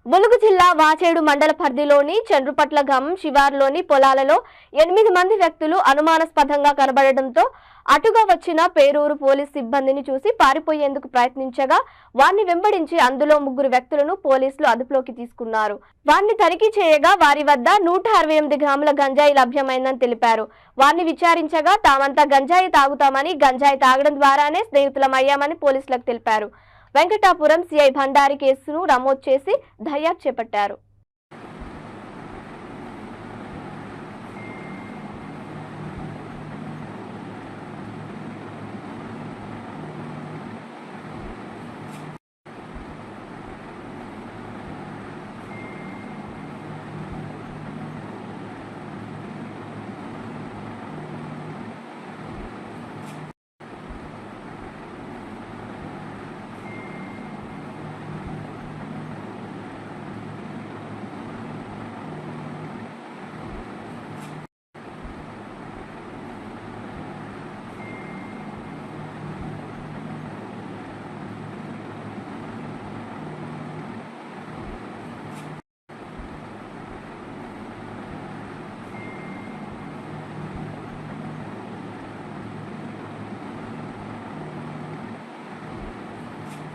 ములుగు జిల్లా వాచేడు మండల పరిధిలోని చంద్రుపట్ల గ్రామం శివార్లోని పొలాలలో 8 మంది వ్యక్తులు అనుమానాస్పదంగా కనబడడంతో అటుగా వచ్చిన పేరూరు పోలీస్ సిబ్బందిని చూసి పారిపోయేందుకు ప్రయత్నించగా వారిని వెంబడించి అందులో 3 వ్యక్తులను పోలీసులు అదుపులోకి తీసుకున్నారు. వారిని తనిఖీ చేయగా వారి వద్ద 168 గ్రాముల గంజాయి లభ్యమైందని తెలిపారు. వారిని విచారించగా తామంతా గంజాయి తాగుతామని, గంజాయి తాగడం ద్వారానే స్నేహితులమయ్యామని పోలీసులకు తెలిపారు. వెంకటాపురం సిఐ భండారి కేసును నమోదు చేసి దర్యాప్తు చేపట్టారు.